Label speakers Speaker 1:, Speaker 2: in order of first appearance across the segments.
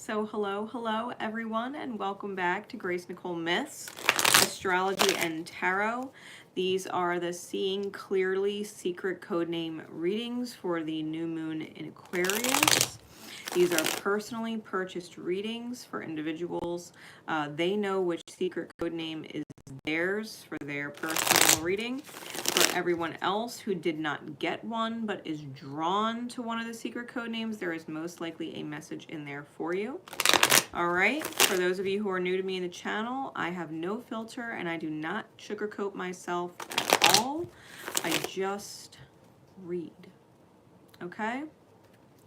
Speaker 1: So hello everyone, and welcome back to Nicole Myths, Astrology and Tarot. These are the Seeing Clearly Secret Codename readings for the new moon in Aquarius. These are personally purchased readings for individuals. They know which secret codename is theirs for their personal reading. For everyone else who did not get one but is drawn to one of the secret code names, there is most likely a message in there for you. All right, for those of you who are new to me in the channel, I have no filter and I do not sugarcoat myself at all. I just read, okay?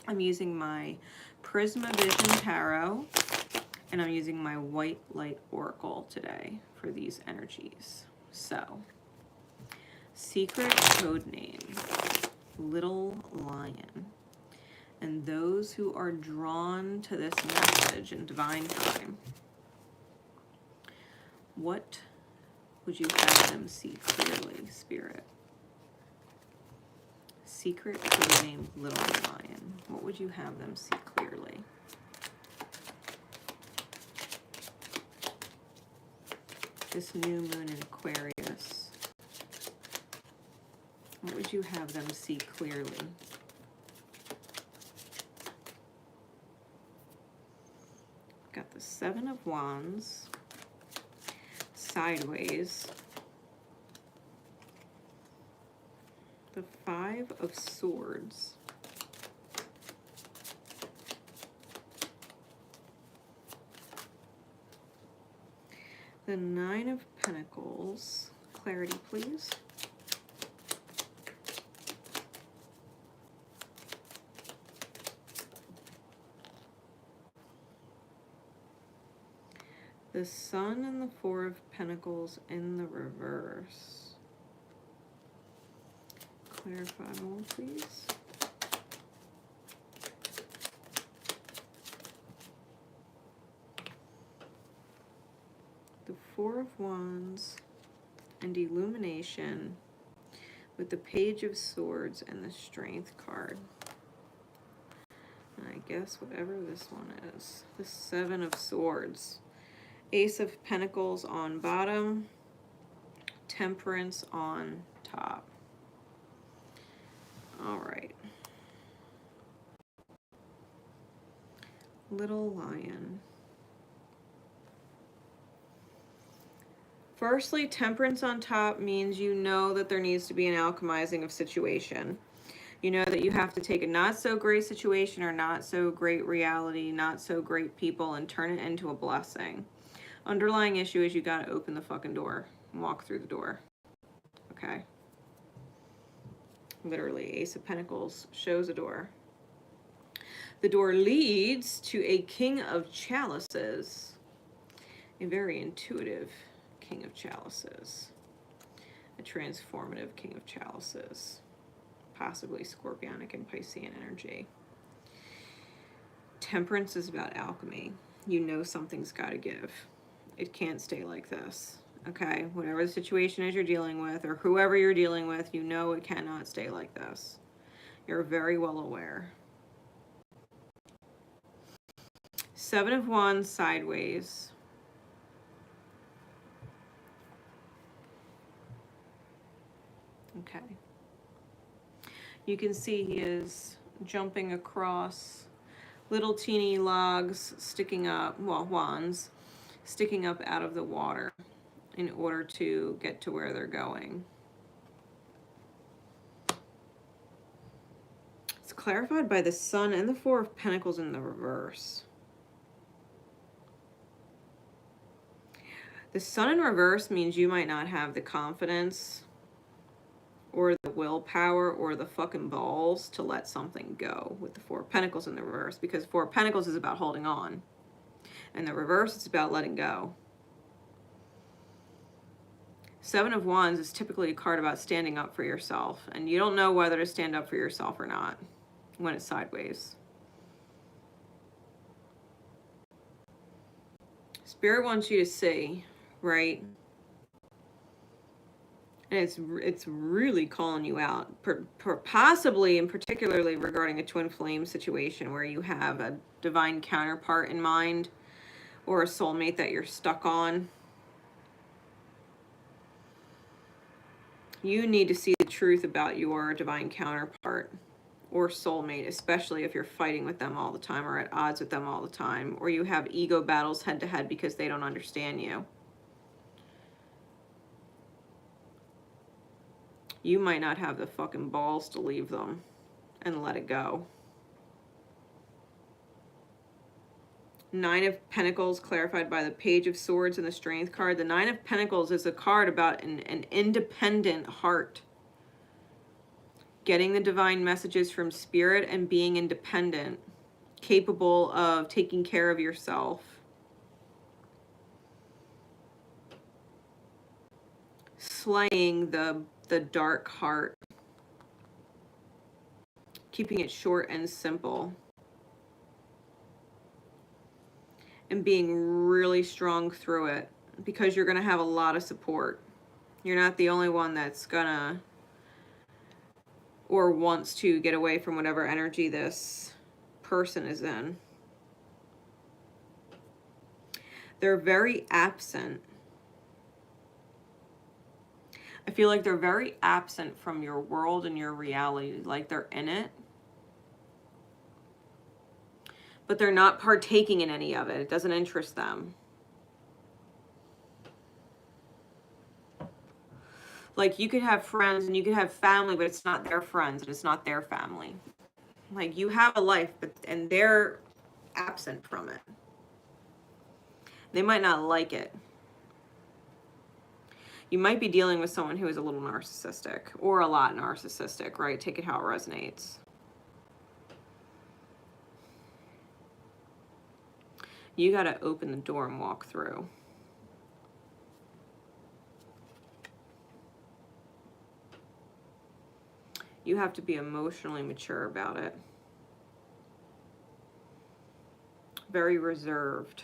Speaker 1: I'm using my Prisma Vision Tarot and I'm using my White Light Oracle today for these energies. So, secret code name, Little Lion. And those who are drawn to this message in divine time, what would you have them see clearly, Spirit? Secret code name, Little Lion. What would you have them see clearly? This new moon in Aquarius. What would you have them see clearly? Got the Seven of Wands, sideways, the Five of Swords, the Nine of Pentacles. Clarity, please. The Sun and the Four of Pentacles in the reverse. Clarify more, please. The Four of Wands and Illumination with the Page of Swords and the Strength card. And I guess whatever this one is. The Seven of Swords. Ace of Pentacles on bottom, Temperance on top. All right. Little Lion. Firstly, Temperance on top means you know that there needs to be an alchemizing of situation. You know that you have to take a not so great situation or not so great reality, not so great people, and turn it into a blessing. Underlying issue is you got to open the fucking door and walk through the door. Okay? Literally, Ace of Pentacles shows a door. The door leads to a King of Chalices. A very intuitive King of Chalices. A transformative King of Chalices. Possibly Scorpionic and Piscean energy. Temperance is about alchemy. You know something's got to give. It can't stay like this, okay? Whatever the situation is you're dealing with, or whoever you're dealing with, you know it cannot stay like this. You're very well aware. Seven of Wands sideways. Okay. You can see he is jumping across little teeny logs sticking up, well, wands, sticking up out of the water in order to get to where they're going. It's clarified by the Sun and the Four of Pentacles in the reverse. The Sun in reverse means you might not have the confidence or the willpower or the fucking balls to let something go with the Four of Pentacles in the reverse, because Four of Pentacles is about holding on. And the reverse, it's about letting go. Seven of Wands is typically a card about standing up for yourself, and you don't know whether to stand up for yourself or not when it's sideways. Spirit wants you to see, right? And it's really calling you out, possibly and particularly regarding a twin flame situation where you have a divine counterpart in mind or a soulmate that you're stuck on. You need to see the truth about your divine counterpart or soulmate, especially if you're fighting with them all the time or at odds with them all the time, or you have ego battles head to head because they don't understand you. You might not have the fucking balls to leave them and let it go. Nine of Pentacles clarified by the Page of Swords and the Strength card. The Nine of Pentacles is a card about an independent heart. Getting the divine messages from Spirit and being independent, capable of taking care of yourself. Slaying the dark heart. Keeping it short and simple. And being really strong through it, because you're going to have a lot of support. You're not the only one that's gonna or wants to get away from whatever energy this person is in. They're very absent. I feel like they're very absent from your world and your reality, like they're in it, but they're not partaking in any of it. It doesn't interest them. Like, you could have friends and you could have family, but it's not their friends and it's not their family. Like, you have a life, and they're absent from it. They might not like it. You might be dealing with someone who is a little narcissistic or a lot narcissistic, right? Take it how it resonates. You got to open the door and walk through. You have to be emotionally mature about it. Very reserved.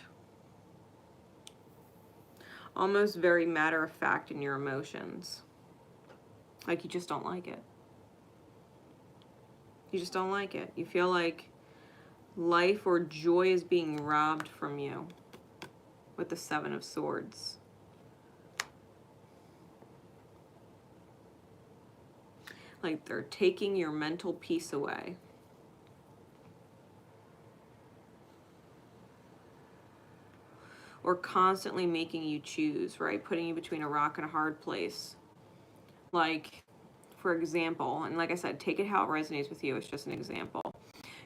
Speaker 1: Almost very matter of fact in your emotions. Like, you just don't like it. You just don't like it. You feel like life or joy is being robbed from you with the Seven of Swords. Like, they're taking your mental peace away. Or constantly making you choose, right? Putting you between a rock and a hard place. Like, for example, and like I said, take it how it resonates with you. It's just an example.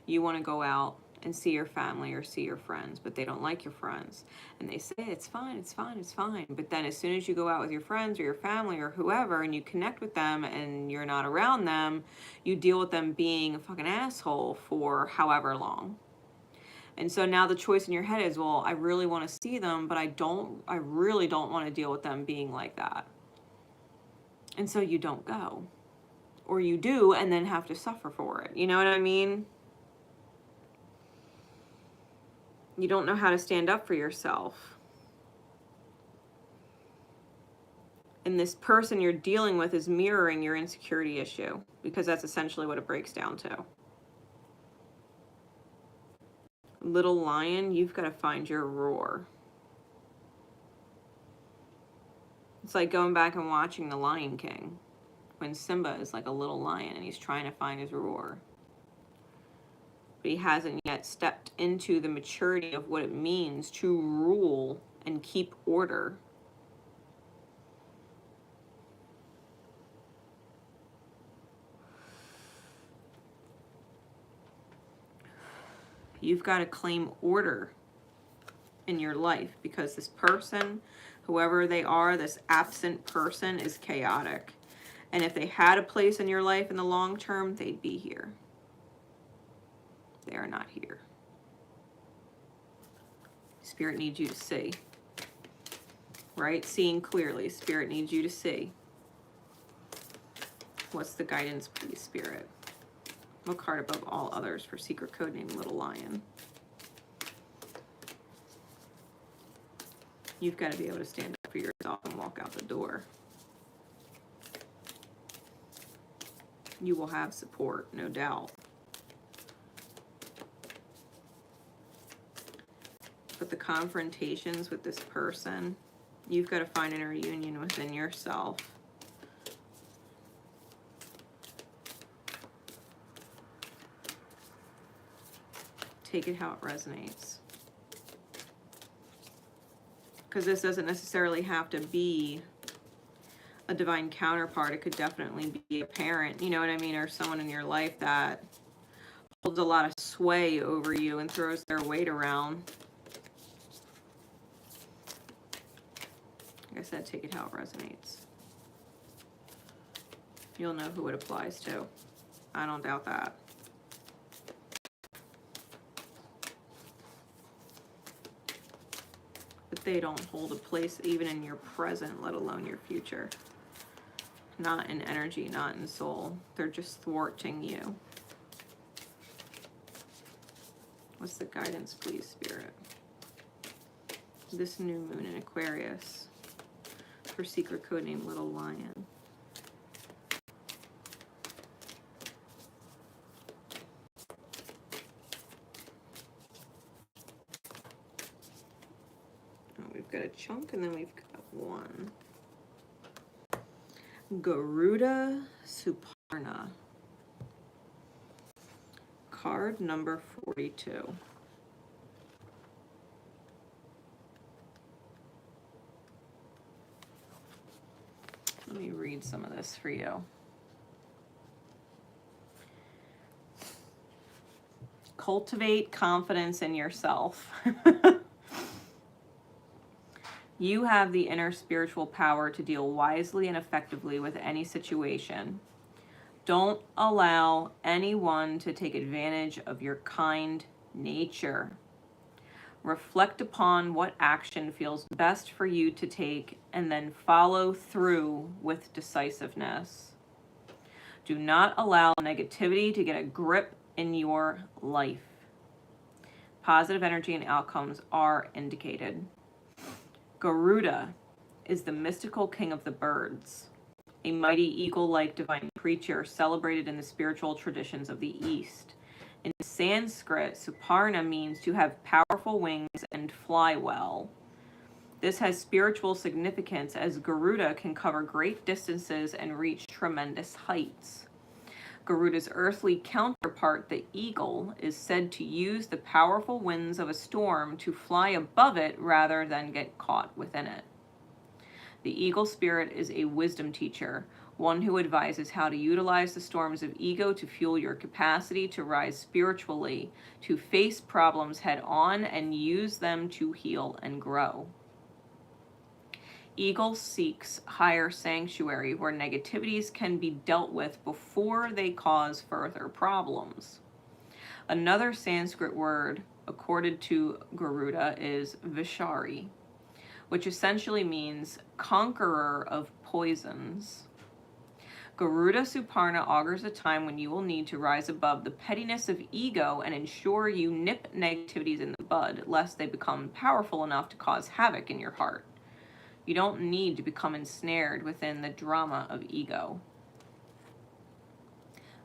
Speaker 1: You want to go out and see your family or see your friends, but they don't like your friends. And they say, it's fine, it's fine, it's fine. But then as soon as you go out with your friends or your family or whoever and you connect with them and you're not around them, you deal with them being a fucking asshole for however long. And so now the choice in your head is, well, I really want to see them, but I really don't want to deal with them being like that. And so you don't go. Or you do and then have to suffer for it. You know what I mean? You don't know how to stand up for yourself. And this person you're dealing with is mirroring your insecurity issue, because that's essentially what it breaks down to. Little lion, you've got to find your roar. It's like going back and watching The Lion King, when Simba is like a little lion and he's trying to find his roar. But he hasn't yet stepped into the maturity of what it means to rule and keep order. You've got to claim order in your life, because this person, whoever they are, this absent person, is chaotic. And if they had a place in your life in the long term, they'd be here. They are not here. Spirit needs you to see. Right? Seeing clearly. Spirit needs you to see. What's the guidance, please, Spirit? What card above all others for secret codename Little Lion? You've got to be able to stand up for yourself and walk out the door. You will have support, no doubt. But the confrontations with this person, you've got to find inner union within yourself. Take it how it resonates. Because this doesn't necessarily have to be a divine counterpart. It could definitely be a parent, you know what I mean? Or someone in your life that holds a lot of sway over you and throws their weight around. Like I said, take it how it resonates. You'll know who it applies to. I don't doubt that. But they don't hold a place even in your present, let alone your future. Not in energy, not in soul. They're just thwarting you. What's the guidance, please, Spirit? This new moon in Aquarius for secret codename Little Lion. Oh, we've got a chunk and then we've got one. Garuda Suparna. Card number 42. Let me read some of this for you. Cultivate confidence in yourself. You have the inner spiritual power to deal wisely and effectively with any situation. Don't allow anyone to take advantage of your kind nature. Reflect upon what action feels best for you to take and then follow through with decisiveness. Do not allow negativity to get a grip in your life. Positive energy and outcomes are indicated. Garuda is the mystical king of the birds, a mighty eagle-like divine creature celebrated in the spiritual traditions of the East. In Sanskrit, Suparna means to have powerful wings and fly well. This has spiritual significance as Garuda can cover great distances and reach tremendous heights. Garuda's earthly counterpart, the eagle, is said to use the powerful winds of a storm to fly above it rather than get caught within it. The eagle spirit is a wisdom teacher, one who advises how to utilize the storms of ego to fuel your capacity to rise spiritually, to face problems head on and use them to heal and grow. Eagle seeks higher sanctuary where negativities can be dealt with before they cause further problems. Another Sanskrit word accorded to Garuda is Vishari, which essentially means conqueror of poisons. Garuda Suparna augurs a time when you will need to rise above the pettiness of ego and ensure you nip negativities in the bud, lest they become powerful enough to cause havoc in your heart. You don't need to become ensnared within the drama of ego.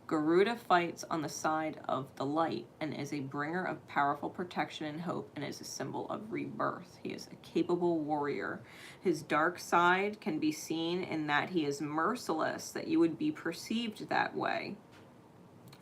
Speaker 1: Garuda fights on the side of the light and is a bringer of powerful protection and hope and is a symbol of rebirth. He is a capable warrior. His dark side can be seen in that he is merciless, that you would be perceived that way.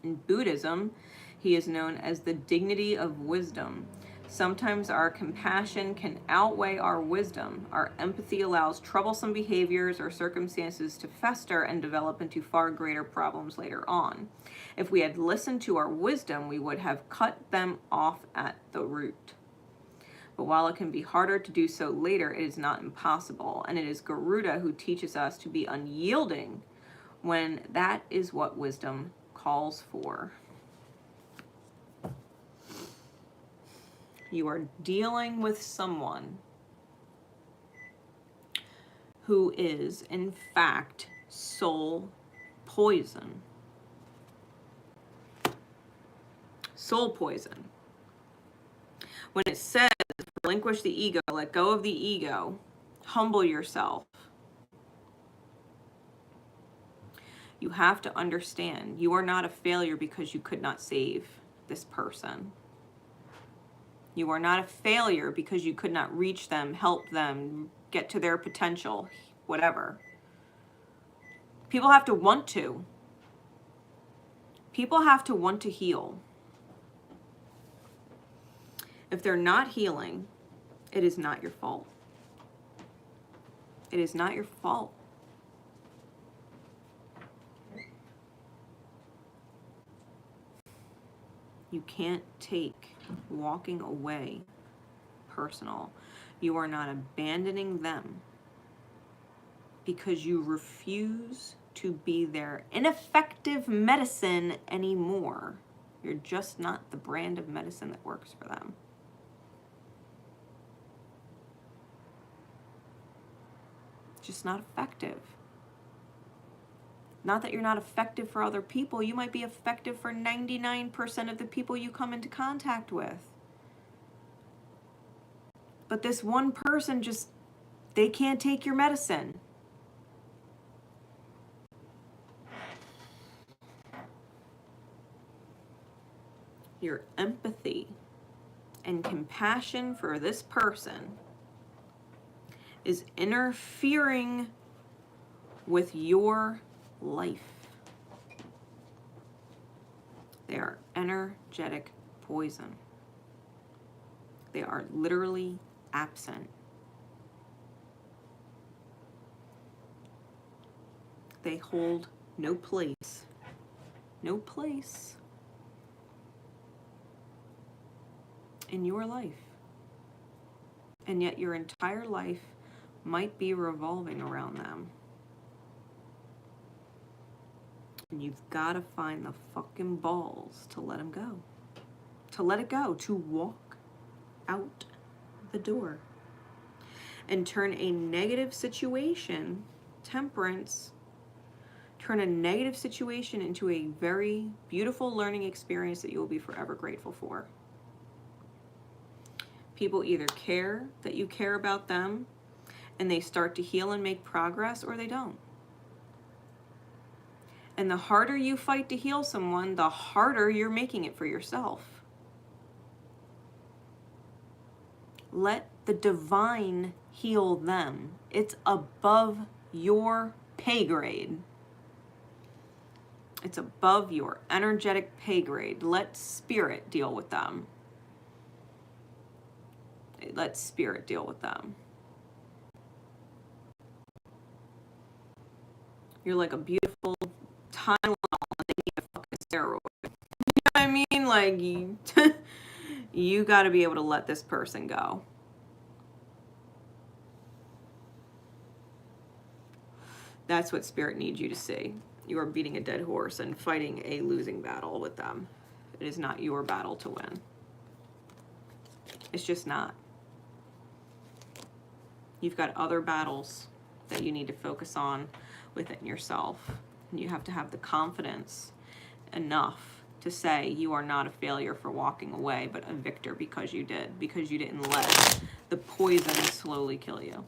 Speaker 1: In Buddhism, he is known as the dignity of wisdom. Sometimes our compassion can outweigh our wisdom. Our empathy allows troublesome behaviors or circumstances to fester and develop into far greater problems later on. If we had listened to our wisdom, we would have cut them off at the root. But while it can be harder to do so later, it is not impossible. And it is Garuda who teaches us to be unyielding when that is what wisdom calls for. You are dealing with someone who is, in fact, soul poison. Soul poison. When it says, relinquish the ego, let go of the ego, humble yourself, You have to understand, you are not a failure because you could not save this person. You are not a failure because you could not reach them, help them, get to their potential, whatever. People have to want to. People have to want to heal. If they're not healing, it is not your fault. It is not your fault. You can't take walking away personal. You are not abandoning them because you refuse to be their ineffective medicine anymore. You're just not the brand of medicine that works for them. Just not effective. Not that you're not effective for other people. You might be effective for 99% of the people you come into contact with. But this one person just, they can't take your medicine. Your empathy and compassion for this person is interfering with your life. They are energetic poison. They are literally absent. They hold no place. No place in your life. And yet your entire life might be revolving around them. And you've got to find the fucking balls to let them go. To let it go. To walk out the door. And turn a negative situation, temperance, turn a negative situation into a very beautiful learning experience that you will be forever grateful for. People either care that you care about them and they start to heal and make progress, or they don't. And the harder you fight to heal someone, the harder you're making it for yourself. Let the divine heal them. It's above your pay grade. It's above your energetic pay grade. Let spirit deal with them. Let spirit deal with them. You're like a beautiful Tylenol and they need a fucking steroid. You know what I mean? Like, you got to be able to let this person go. That's what spirit needs you to see. You are beating a dead horse and fighting a losing battle with them. It is not your battle to win. It's just not. You've got other battles that you need to focus on within yourself. And you have to have the confidence enough to say you are not a failure for walking away, but a victor because you did. Because you didn't let the poison slowly kill you.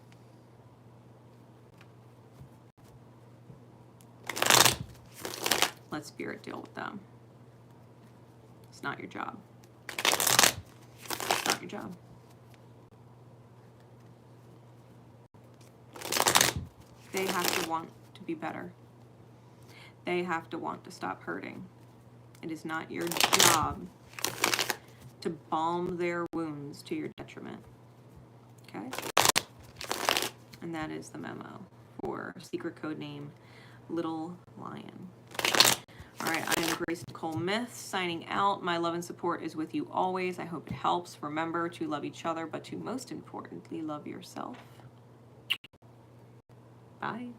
Speaker 1: Let spirit deal with them. It's not your job. It's not your job. They have to want to be better. They have to want to stop hurting. It is not your job to balm their wounds to your detriment. Okay? And that is the memo for secret code name Little Lion. All right, I am Grace Nicole Myths signing out. My love and support is with you always. I hope it helps. Remember to love each other, but to most importantly, love yourself. Bye.